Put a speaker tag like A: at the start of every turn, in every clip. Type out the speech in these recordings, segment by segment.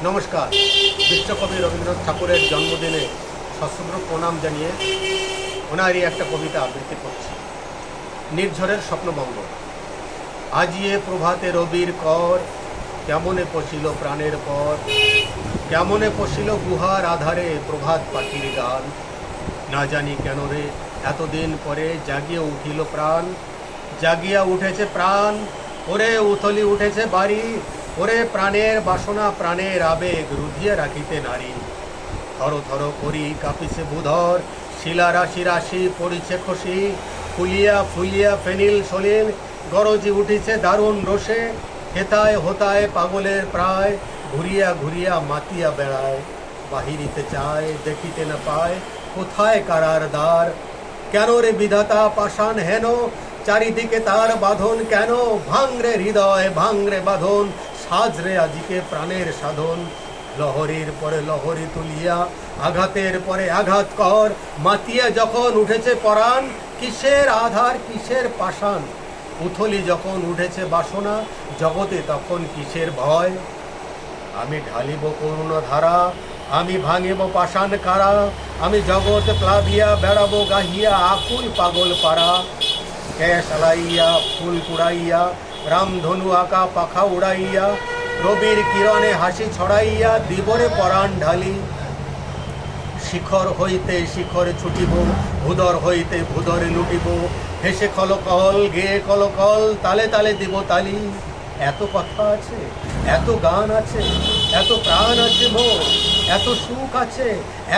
A: নমস্কার। বিশ্বকবি রবীন্দ্রনাথ ঠাকুরের জন্মদিনে সশ্রদ্ধ প্রণাম জানিয়ে ওনারই একটা কবিতা আবৃত্তি করছি। নির্ঝরের স্বপ্নভঙ্গ। আজিয়ে প্রভাতে রবির কর, কেমনে পশিল প্রাণের পর, কেমনে পশিল গুহার আধারে প্রভাত পাখির গান। না জানি কেন রে এতদিন পরে জাগিয়ে উঠিল প্রাণ, জাগিয়া উঠেছে প্রাণ, ওরে উথলি উঠেছে বাড়ি, ওরে প্রাণের বাসনা প্রাণের আবেগ রুধিয়ে রাখিতে নারী। থর থর করি কাঁপিছে বুধর, শিলা রাশি রাশি পড়িছে খসি, ফুলিয়া ফুলিয়া ফেনিল সলিল গরজি উঠিছে দারুণ রোষে। হেতায় হোতায় পাগলের প্রায়, ঘুরিয়া ঘুরিয়া মাতিয়া বেড়ায়। বাহিরিতে চায় দেখিতে না পায়, কোথায় কারার দ্বার। কেন রে বিধাতা পাষাণ হেন, চারিদিকে তার বাঁধন কেন। ভাঙরে হৃদয় ভাঙরে বাঁধন, সাজরে আজিকে প্রাণের সাধন। লহরীর পরে লহরী তুলিয়া, আঘাতের পরে আঘাত কর। মাতিয়া যখন উঠেছে পরাণ, কিসের আধার কিসের পাষাণ। উথলি যখন উঠেছে বাসনা, জগতে তখন কিসের ভয়। আমি ঢালিব করুণ ধারা, আমি ভাঙিব পাষাণ কারা। আমি জগৎ প্লাবিয়া বেড়াবো গাহিয়া আকুল পাগল পারা। ক্যাশ আলাইয়া ফুল কুড়াইয়া, রামধনু আঁকা পাখা উড়াইয়া, রবির কিরণে হাসি ছড়াইয়া দিবরে পরাণ ঢালি। শিখর হইতে শিখর ছুটিব, ভূদর হইতে ভূদরে লুটিব। হেসে কলকল গেয়ে কলকল, তালে তালে দিব তালি। এত কথা আছে, এত গান আছে, এত প্রাণ আছে মোর, এত সুখ আছে,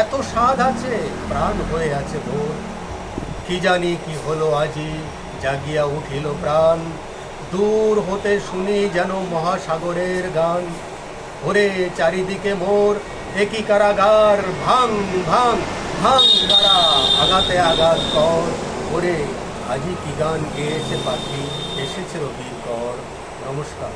A: এত স্বাদ আছে, প্রাণ হয়ে আছে ভোর। কি জানি কি হলো আজি, জাগিয়া উঠিল প্রাণ। দূর হতে শুনি যেন মহাসাগরের গান। ওরে চারিদিকে মোর একই কারাগার, ভাঙ ভাঙ ভাঙ কারা, আঘাতে আঘাত কর। ওরে আজি কি গান গেয়েছে পাখি, এসেছে রবির কর। নমস্কার।